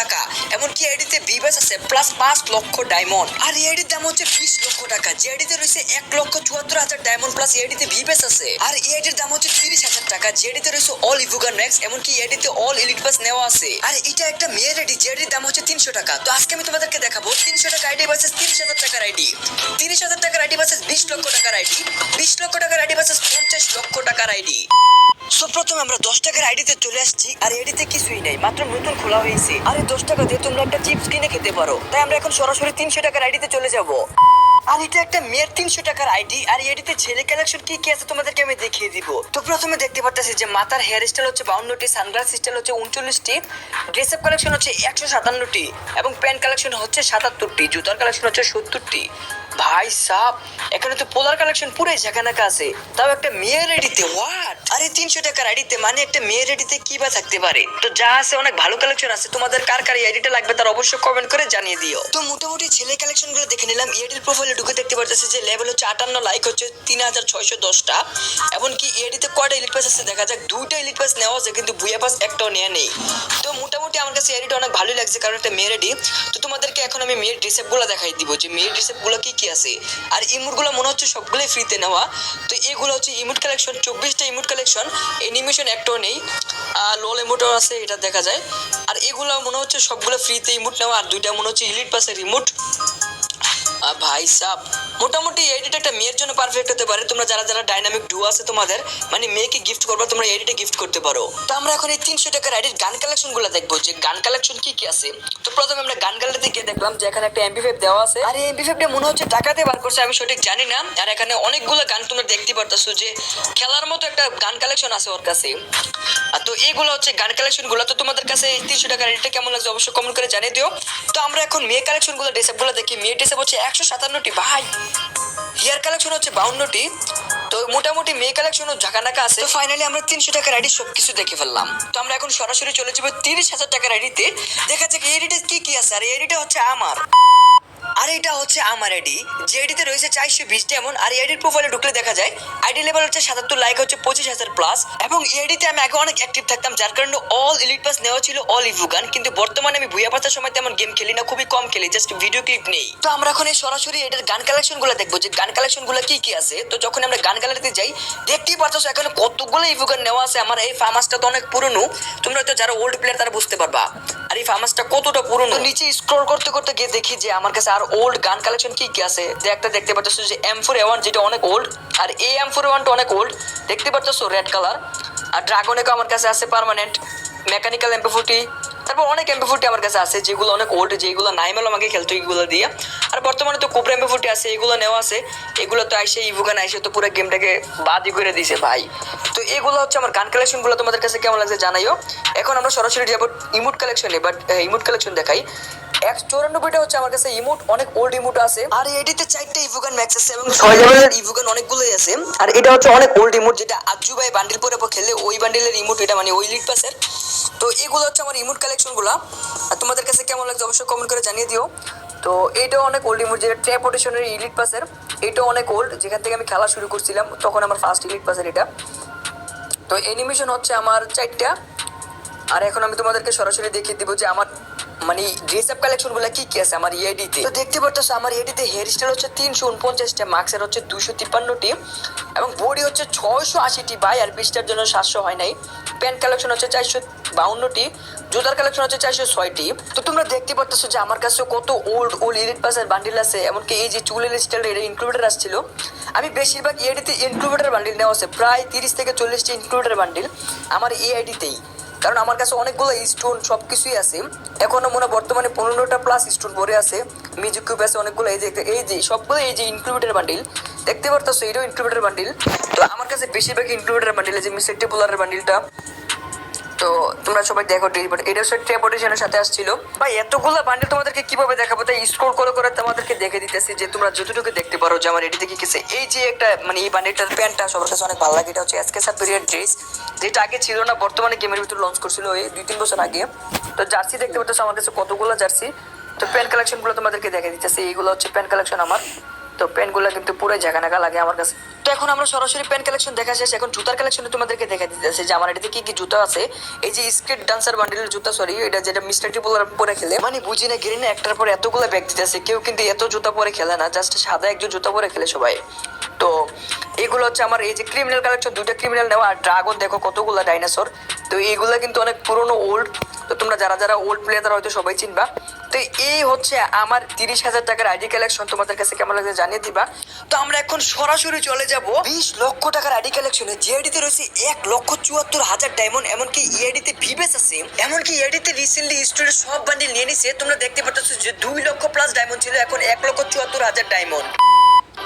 টাকা। এমনকি এডিতে বিবাস আছে প্লাস 5 লক্ষ ডায়মন্ড। আর এডির দাম হচ্ছে 20 লক্ষ টাকা। যে এডিতে রয়েছে 1,74,000 ডায়মন্ড প্লাস এডিতে বিবাস আছে। আর এডির দাম হচ্ছে 30,000 টাকা। যে এডিতে রয়েছে অল ইভোগান ম্যাক্স, এমনকি এডিতে অল এলিট পাস নেওয়া আছে। আর এটা একটা মেয়ের এডি, যে এডির দাম হচ্ছে 300 টাকা। তো আজকে আমি তোমাদেরকে দেখাবো 300 টাকা আইডি ভার্সেস 30,000 টাকার আইডি, 30,000 টাকার আইডি ভার্সেস 20 লক্ষ টাকার আইডি, 20 লক্ষ টাকার আইডি ভার্সেস 50 লক্ষ টাকার আইডি। সো প্রথমে আমরা 10 টাকার আইডিতে চলে আসছি। আর এডিতে কিছুই নাই, মাত্র নতুন খোলা হয়েছে। আর এই 10 টাকা দিয়ে তোমরা একটা চিপস কিনে খেতে পারো। তাই আমরা এখন সরাসরি 300 টাকার আইডিতে চলে যাব। আর এটা একটা মেয়ের 300 টাকার আইডি। আর এডিতে ছেলে কালেকশন কি কি আছে তোমাদেরকে আমি দেখিয়ে দিব। তো প্রথমে দেখতে পাচ্ছি যে মাথার হেয়ার স্টাইল হচ্ছে 52টি, সানগ্লাস স্টাইল হচ্ছে 39টি, ড্রেস আপ কালেকশন হচ্ছে 157টি, এবং প্যান্ট কালেকশন হচ্ছে 77টি, জুতার কালেকশন হচ্ছে 70টি। ভাই সাব, এখানে তো পোলার কালেকশন পুরাই ঝাঁকানাকা আছে, তাও একটা মেয়ের আইডিতে। হোয়াট? আরে 300 টাকার আইডিতে মানে একটা মেয়ের আইডিতে কি বা থাকতে পারে? তো যা আছে অনেক ভালো কালেকশন আছে। তোমাদের কার কার আইডিটা লাগবে তার অবশ্যই কমেন্ট করে জানিয়ে দিও। তো মোটামুটি ছেলে কালেকশন গুলো দেখে নিলাম। এডির প্রোফাইলে ঢুকে দেখতে পারতেছি যে লেভেল হচ্ছে 58, লাইক হচ্ছে 3610টা। এমনকি এডিতে কয়টা ইলিট পাস আছে দেখা যাক। 2টা ইলিট পাস নেওয়া আছে, কিন্তু বুয়া পাস একটাও নেওয়া নেই। তো মোটামুটি আমার কাছে এডিটা অনেক ভালোই লাগছে, কারণ একটা মেয়ের এডি। তো তোমাদেরকে এখন আমি মেয়ের ড্রেস গুলো দেখাই দিব যে মেয়ের ড্রেস গুলো কি কি আছে। আর ইমোট গুলো মনে হচ্ছে সবগুলোই ফ্রিতে নেওয়া। তো এগুলো হচ্ছে ইমোট কালেকশন, 24টা ইমোট কালেকশন, এনিমেশন একটাও নেই। লোল ইমোটও আছে, এটা দেখা যায়। আর এগুলো মনে হচ্ছে সবগুলো ফ্রিতে ইমোট নেওয়া। আর 2টা মনে হচ্ছে ইলিট পাসের ইমোট। ভাই সাব, মোটামুটি এডিট একটা মেয়ের জন্য পারফেক্ট হতে পারে। তোমরা যারা যারা ডাইনামিক ডু আছে তোমাদের, মানে মেয়েকে গিফট করবা, তোমরা এডিটে গিফট করতে পারো। তো আমরা এখন এই 300 টাকার আইডির গান কালেকশন গুলো দেখবো যে গান কালেকশন কি কি আছে। তো প্রথমে আমরা গান গ্যালারিতে গিয়ে দেখলাম যে এখানে একটা MP5 দেওয়া আছে। আর এই MP5টা মনে হচ্ছে টাকাতে বার করছে, আমি সঠিক জানি না। আর এখানে অনেকগুলো গান তোমরা দেখতে পারতেছো যে খেলার মতো একটা গান কালেকশন আছে ওর কাছে। তো এইগুলো হচ্ছে গান কালেকশন গুলো। তো তোমাদের কাছে এই 300 টাকার আইডিটা কেমন লাগছে অবশ্যই কমেন্ট করে জানিয়ে দিও। তো আমরা এখন মেয়ে কালেকশন গুলো, ড্রেস গুলো দেখি। মেয়ে ড্রেস হচ্ছে 157টি ভাই, হেয়ার কালেকশন হচ্ছে 52টি। তো মোটামুটি মেয়ে কালেকশনও ঝাঁকানাকা আছে। তো ফাইনালি আমরা 300 টাকার আইডি সবকিছু দেখে ফেললাম। তো আমরা এখন সরাসরি চলে যাবো 30,000 টাকার আইডিতে। দেখা যাক এই আইডিতে কি কি আছে। আর এই আইডিটা হচ্ছে আমার, আর এটা হচ্ছে আমার আইডি, যে আইডিতে রয়েছে 420 ডায়মন্ড। আর আইডির প্রোফাইলে ঢুকলে দেখা যায় আইডি লেভেল হচ্ছে 77, লাইক হচ্ছে 25,000 প্লাস। এবং এই আইডিতে আমি আগে অনেক অ্যাক্টিভ থাকতাম, যার কারণে অল এলিট পাস নেওয়া ছিল, অল ইভোগান। কিন্তু বর্তমানে আমি ভুয়া পাতার সময় তেমন গেম খেলি না, খুবই কম খেলি, জাস্ট ভিডিও ক্লিপ নেই। তো আমরা এখন এই সরাসরি এটার গান কালেকশন গুলো দেখবো যে গান কালেকশন গুলো কি কি আছে। তো যখন আমরা গান গ্যালারিতে যাই দেখতেই পারছো এখানে কতগুলো ইভোগান নেওয়া আছে। আমার এই ফার্মাসটা তো অনেক পুরনো, তোমরা তো যারা ওল্ড প্লেয়ার তারা বুঝতে পারবা আর এই ফার্মাসটা কতটা পুরনো। নিচে স্ক্রল করতে করতে গিয়ে দেখি যে আমার কাছে আর ওল্ড গান কালেকশন কি কি আছে। যে একটা দেখতে পাচ্ছ যে M4A1, যেটা অনেক ওল্ড। আর এই M4A1 টা অনেক ওল্ড, দেখতে পাচ্ছ রেড কালার। আর ড্রাগনেকো আমার কাছে আছে পার্মানেন্ট, মেকানিক্যাল MP40। তারপর অনেক MP40 আমার কাছে আছে যেগুলো অনেক ওল্ড, যেগুলো নাইমেল আমাকে খেলতো এইগুলো দিয়ে। আর বর্তমানে তো কোবরা MP40 আছে, এগুলো নেওয়া আছে। এগুলো তো আইসে ইভোগান আইসে তো পুরো গেমটাকে বাদই করে দিয়েছে ভাই। তো এগুলো হচ্ছে আমার গান কালেকশন গুলো, তোমাদের কাছে কেমন লাগছে জানাইও। এখন আমরা সরাসরি যাবো ইমোট কালেকশনে। বাট ইমোট কালেকশন দেখাই। 194টা হচ্ছে আমার কাছে ইমোট, অনেক ওল্ড ইমোট আছে। আর এডিতে 4টা ইভোগান ম্যাক্স আছে এবং 6 লেভেলের ইভোগান অনেকগুলোই আছে। আর এটা হচ্ছে অনেক ওল্ড ইমোট, যেটা আজু ভাই বান্ডিল পরে খেলে ওই বান্ডিলের ইমোট, এটা মানে ওই লিড পাসের। তো এগুলো হচ্ছে আমার ইমোট কালেকশন গুলা। আর তোমাদের কাছে কেমন লাগছে অবশ্যই কমেন্ট করে জানিয়ে দিও। তো এইটাও অনেক ওল্ড ইমোট, যেটা ট্র্যাপোটেশনের ইলিট পাসের। এটাও অনেক ওল্ড, যেখান থেকে আমি খেলা শুরু করছিলাম তখন আমার ফার্স্ট ইলিট পাসের এটা। তো অ্যানিমেশন হচ্ছে আমার 4টা। আর এখন আমি তোমাদেরকে সরাসরি দেখিয়ে দিব যে আমার মানে ড্রেস আপ কালেকশন গুলো কি কি আছে আমার এডিতে। তো দেখতে পাচ্ছ আমার এডিতে হেয়ার স্টাইল হচ্ছে 349টা, মার্কসের হচ্ছে 253টি, এবং বডি হচ্ছে 680টি ভাই। আর পিস্টার জন্য 700 হয় নাই। প্যান্ট কালেকশন হচ্ছে 452টি, জুতার কালেকশন হচ্ছে 406টি। তো তোমরা দেখতে পাচ্ছ যে আমার কাছে কত ওল্ড এলিট পাসের বান্ডিল আছে। এমনকি এই যে চুলের স্টাইল এটা ইনক্লুডেড আসছিল। আমি বেশিরভাগ এডিতে ইনক্লুডেড বান্ডিল নেওয়া আছে, প্রায় 30 থেকে 40টি ইনক্লুডেড বান্ডিল আমার এই আইডিতেই। কারণ আমার কাছে অনেকগুলো স্টোন সব কিছুই আছে। এখনো মনে বর্তমানে 15টা প্লাস স্টোন পরে আছে। মিউজিক কিউব আছে অনেকগুলো, এই যে সবগুলো এই যে ইনক্লুডেড বান্ডিল দেখতে পারতেছো, এটাও ইনক্লুডেড বান্ডিল। তো আমার কাছে বেশিরভাগ ইনক্লুডেড বান্ডিল, এই যে মিস্টার টেপুলারের বান্ডিলটা। তো তোমরা সবাই দেখো, এটা হচ্ছে ট্রেপোটেশনের সাথে আসছিল ভাই। এতগুলো বান্ডিল তোমাদেরকে কিভাবে দেখাবো, তাই স্ক্রল করে করে তোমাদেরকে দেখে দিতেছি যে তোমরা যতটুকু দেখতে পারো যে আমার এটিতে কি কিছু। এই যে একটা মানে এই বান্ডিলটার প্যান্টটা সবার কাছে অনেক ভালো লাগে। এটা হচ্ছে এসকে সাবরিয়ার ড্রেস, যেটা আগে ছিল না, বর্তমানে গেমের ভিতরে লঞ্চ করছিল এই 2-3 বছর আগে। তো জার্সি দেখতে পাচ্ছ আমার কাছে কতগুলো জার্সি। তো প্যান্ট কালেকশন গুলো তোমাদেরকে দেখে দিতেছি। এইগুলো হচ্ছে প্যান্ট কালেকশন আমার। তো প্যান্টগুলো কিন্তু পুরো ঝাঁকানাকা লাগে আমার কাছে। তো এখন আমরা সরাসরি প্যান্ট কালেকশন দেখা শেষ, এখন জুতার কালেকশনে তোমাদেরকে দেখা দিতেছে যে আমার এটাতে কি কি জুতা আছে। এই যে স্কেট ডান্সার বান্ডেলের জুতা, সরি এটা যেটা মিস্টার ট্রিপলার পরে খেলে, মানে বুঝি না গিরি না একটার পর এতগুলো ব্যাগ দিতেছে। কেউ কিন্তু এত জুতা পরে খেলে না, জাস্ট সাদা একজন জুতা পরে খেলে সবাই। তো এগুলো হচ্ছে আমার এই যে ক্রিমিনাল কালেকশন, দুইটা ক্রিমিনাল নেওয়া। আর ড্রাগন দেখো কতগুলা ডাইনোসর। তো এইগুলা কিন্তু অনেক পুরনো ওল্ড, তো তোমরা যারা যারা ওল্ড প্লেয়ার তারা হয়তো সবাই চিনবা। তো এই হচ্ছে আমার 30,000 টাকার আইডি কালেকশন, তোমাদের কাছে কেমন লাগছে জানিয়ে দিবা। তো আমরা এখন সরাসরি চলে যাব 20 লক্ষ টাকার আইডি কালেকশনে, যে আইডিতে রয়েছে 1,74,000 ডায়মন্ড, এমনকি ইআইডিতে ভিভেস আছে, এমনকি ইআইডিতে রিসেন্টলি স্টোরে সব বান্ডিল নিয়ে নিছে। তোমরা দেখতে পাচ্ছ যে 2 লক্ষ প্লাস ডায়মন্ড ছিল, এখন 1,74,000 ডায়মন্ড।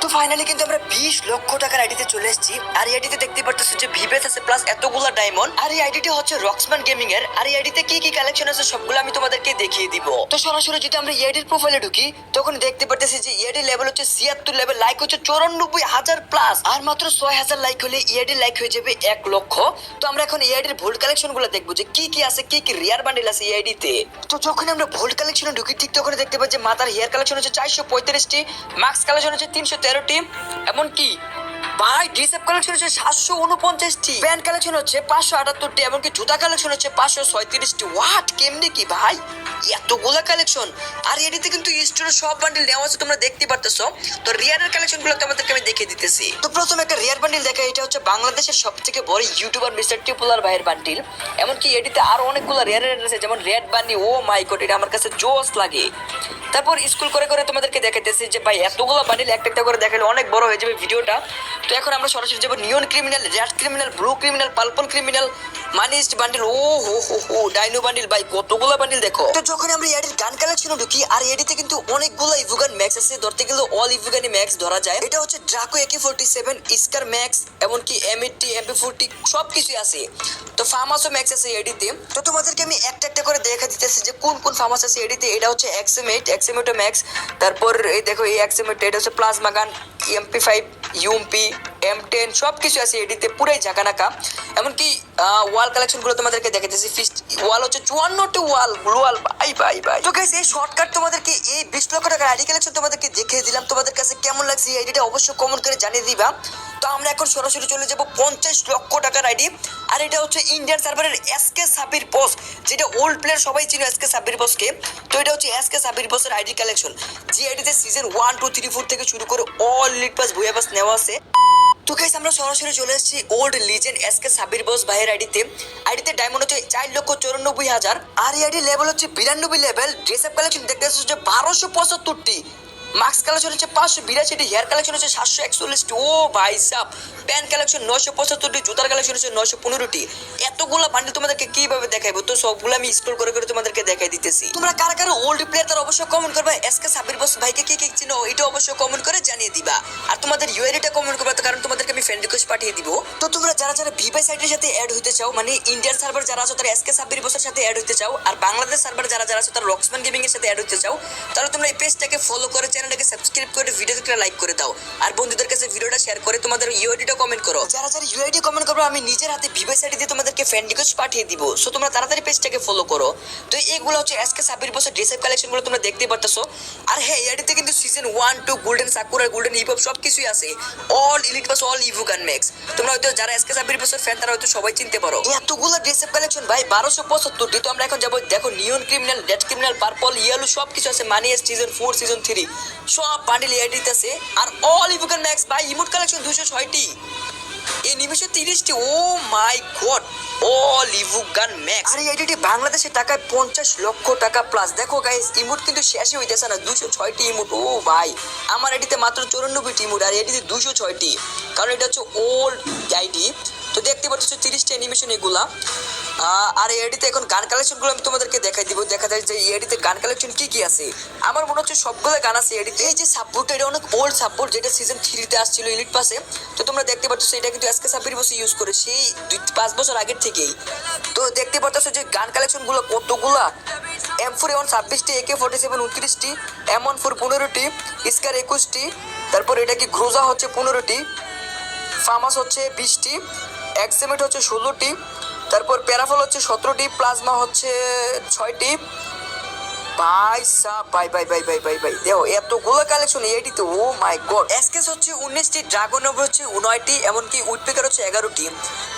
তো ফাইনালি কিন্তু আমরা 20 লক্ষ টাকার আইডিতে চলে এসেছি। আর এই আইডিতে দেখতে পাচ্ছ যে ভিভেস আছে প্লাস এতগুলা ডায়মন্ড। আর এই আইডিটি হচ্ছে রক্সম্যান গেমিং এর। আর এই আইডিতে কি কি কালেকশন আছে সবগুলো আমি তোমাদেরকে দেখিয়ে দিব। তো সরাসরি যদি আমরা ইআইডির প্রোফাইলে ঢুকি তখন দেখতে পাচ্ছি যে ইআইডি লেভেল হচ্ছে 76 লেভেল, লাইক হচ্ছে 94,000 প্লাস। আর মাত্র 6,000 লাইক হলে ইআইডি লাইক হয়ে যাবে 1 লক্ষ। তো আমরা এখন ইআইডির ভোল্ট কালেকশন গুলো দেখবো যে কি কি আছে, কি কি রিয়ার বান্ডেল আছে ইআইডিতে। তো যখন আমরা ভোল্ট কালেকশনে ঢুকি ঠিক তখন দেখতে পাচ্ছি মাথার হেয়ার কালেকশন হচ্ছে 435টি, মাস্ক কালেকশন হচ্ছে 313টি, এমনকি ভাই ড্রেসআপ কালেকশন হচ্ছে 749টি, প্যান্ট কালেকশন হচ্ছে 578টি, এমনকি জুতা কালেকশন হচ্ছে 537টি। হোয়াট, কেমনে কি ভাই এতগুলা কালেকশন। আর এডিতে কিন্তু স্টোরে সব বান্ডেল নেওয়া আছে, তোমরা দেখতে পারতেছো। তো রিয়ারের কালেকশন গুলো তোমাদেরকে আমি দেখিয়ে দিতেছি। তো প্রথমে একটা রিয়ার বান্ডেল দেখা, এটা হচ্ছে বাংলাদেশের সবথেকে বড় ইউটিউবার মিস্টার ট্রিপলার ভাইয়ের বান্ডেল। এমনকি এডিতে আরো অনেকগুলো রিয়ার আছে, যেমন রেড বান্ডি, ও মাই গড এটা আমার কাছে জোস লাগে। তারপর স্কুল করে করে তোমাদেরকে দেখাইতেছি যে ভাই এতগুলো বান্ডেল একটা একটা করে দেখালে অনেক বড় হয়ে যাবে ভিডিওটা। তো এখন আমরা সরাসরি যাবো neon criminal, red criminal, blue criminal, purple criminal, মানিস্ট বান্ডেল, ও হো হো হো ডাইনো বান্ডেল, ভাই কতগুলো বান্ডেল দেখো। তো যখন আমরা এডির গান কালেকশনে ঢুকি, আর এডিতে কিন্তু অনেকগুলো ইভুগান ম্যাক্স আছে, ধরতে গেলে অল ইভুগানি ম্যাক্স ধরা যায়। এটা হচ্ছে ড্রাকো AK-47, স্কার ম্যাক্স, এমনকি M80, MP40 সবকিছু আছে। তো ফার্মাসও ম্যাক্স আছে এডিতে। তো তোমাদেরকে আমি একটা একটা করে দেখা দিতেছি যে কোন কোন ফার্মাস আছে এডিতে। এটা হচ্ছে XM8 ম্যাক্স। তারপর এই দেখো এই XM8, এটা হচ্ছে প্লাজমা গান, MP5, ইউএমপি, M10 সবকিছু আছে এডিতে, পুরাই ঝাঁকানাকা। এমনকি ওয়াল কালেকশন গুলো তোমাদেরকে দেখাইতেছি। ফিস্ট ওয়াল হচ্ছে 54টি ওয়াল, গ্লোয়াল, ভাই ভাই ভাই। তো গাইস এই শর্টকাট তোমাদেরকে এই 20 লক্ষ টাকার আইডি কালেকশন তোমাদেরকে দেখিয়ে দিলাম। তোমাদের কাছে কেমন লাগছে এই আইডিটা অবশ্যই কমেন্ট করে জানিয়ে দিবা। তো আমরা এখন সরাসরি চলে যাব 50 লক্ষ টাকার আইডি। আর এটা হচ্ছে ইন্ডিয়ান সার্ভারের SK সাবির বস, যেটা ওল্ড প্লেয়ার সবাই চিনো SK সাবির বসকে। তো এটা হচ্ছে SK সাবির বসের আইডি কালেকশন, যে আইডিতে সিজন 1, 2, 3, 4 থেকে শুরু করে অল লিগ পাস, ভুয়া পাস নেওয়া আছে। তো গাইস আমরা সরাসরি চলে এসেছি ওল্ড লিজেন্ড SK সাবির বস ভাইয়ের আইডিতে ডায়মন্ড হচ্ছে 4,94,000। আর এই আইডি লেভেল হচ্ছে 92 লেভেল। ড্রেস আপ কালেকশন দেখতে হচ্ছে 1275টি, মাস্ক কালেকশন হচ্ছে 582টি, হেয়ার কালেকশন হচ্ছে 741টি, ও ভাই সাব, প্যান্ট কালেকশন 975টি, জুতার কালেকশন হচ্ছে 915টি। এতগুলা বান্ডেল তোমাদেরকে কিভাবে দেখাইবো, তো সবগুলো আমি স্ক্রল করে করে তোমাদেরকে দেখাই দিতেছি। তোমরা কারা কারা ওল্ড প্লেয়ার তারা অবশ্যই কমেন্ট করবে। SK সাবির বস ভাইকে কে কে চিনো এটা অবশ্যই কমেন্ট করে জানিয়ে দিবা। আর তোমাদের ইউআইডিটা কমেন্ট করবে, কারণ তোমাদেরকে আমি ফ্রেন্ড রিকোয়েস্ট পাঠিয়ে দিব। তো তোমরা যারা যারা ভিভাই সাইটের সাথে অ্যাড হইতে চাও, মানে ইন্ডিয়ান সার্ভার যারা আছো তারা SK সাবির বসের সাথে অ্যাড হইতে চাও, আর বাংলাদেশ সার্ভার যারা যারা আছো তারা রক্সম্যান গেমিং এর সাথে অ্যাড হইতে চাও, তাহলে তোমরা এই পেজটাকে ফলো করে চ্যানেলটাকে সাবস্ক্রাইব করে ভিডিওতে লাইক করে দাও। আর বন্ধুদের কাছে ভিডিওটা শেয়ার করে তোমাদের ইউআইডিটা কমেন্ট করো। যারা যারা ইউআইডি কমেন্ট করবে আমি নিজের হাতে ভিভাই সাইট দিয়ে তোমাদেরকে ফ্রেন্ড রিকোয়েস্ট পাঠিয়ে দিব। সো তোমরা তাড়াতাড়ি পেজটাকে ফলো করো। তো এইগুলো হচ্ছে SK সাবির বসের ড্রেস আপ কালেকশন গুলো তোমরা দেখতে পারতেছো। আর হ্যাঁ ইআইডিতে কিন্তু season 1, 2 golden sakura, golden hip hop সবকিছুই আছে, all elite pass, all evo gun max. তোমরা হয়তো যারা SK সাবির বসের ফ্যান তারা হয়তো সবাই চিনতে পারো। এতগুলো ড্রেস আপ কালেকশন ভাই 1275টি। তো আমরা এখন যাবো দেখো neon criminal, red criminal, purple, yellow সবকিছু আছে। মানি সিজন 4, সিজন 3 সব বান্ডেল ইআইডিতে আছে। আর অল ইভুগান ম্যাক্স ভাই, ইমোট কালেকশন 206টি, এই নিমিশে 30টি, ও মাই গড, অল ইভুগান ম্যাক্স। আর এই আইডিটি বাংলাদেশের টাকায় 50 লক্ষ টাকা প্লাস। দেখো গাইস ইমোট কিন্তু শেষই হইতেছে না, 206টি ইমোট। ও ভাই আমার আইডিতে মাত্র 94টি ইমোট, আর আইডিতে 206টি, কারণ এটা হচ্ছে ওল্ড আইডি। তো দেখতে পাচ্ছ 30টা অ্যানিমেশন এগুলা। আর এডিতে এখন গান কালেকশনগুলো আমি তোমাদেরকে দেখাই দিব। দেখা যায় যে এডিতে গান কালেকশন কি কি আছে। আমার মনে হচ্ছে সবগুলো গান আছে এডিতে। এই যে সাপোর্ট, এটা অনেক ওল্ড সাপোর্ট, যেটা সিজন 3-তে আসছিল এলিট পাসে। তো তোমরা দেখতে পাচ্ছ এটা কিন্তু SK সাবির বসে ইউজ করে সেই 5 বছর আগের থেকেই। তো দেখতে পাচ্ছ যে গান কালেকশনগুলো কতগুলা। M4A1 26টি, AK-47 29টি, M14 15টি, স্কার 21টি, তারপর এটা কি গ্রোজা হচ্ছে 15টি, ফার্মাস হচ্ছে 20টি, XM8 হচ্ছে 16টি, তারপর প্যারাফল হচ্ছে 17টি, প্লাজমা হচ্ছে 6টি, ভাই সাব ভাই ভাই ভাই ভাই ভাই ভাই দেখো এতগুলো কালেকশন এডিতে, ও মাই গড। এসকেস হচ্ছে 19টি, ড্রাগন ওভার হচ্ছে 9টি, এমনকি উডপেকার হচ্ছে 11টি।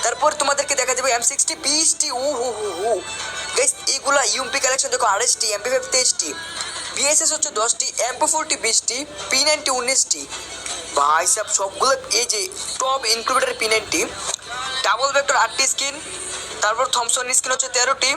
তারপর তোমাদেরকে দেখা যাবে M60 20টি, ও হু হু হু গাইস। এগুলা ইউএমপি কালেকশন দেখো 28টি, MP5 23টি, বিএসএস হচ্ছে 10টি, MP40 20টি, P90 19টি। ভাই সাব সবগুলো এই যে top included P90, double vector 8টি স্কিন, তারপর থমসন স্কিন হচ্ছে 13টি।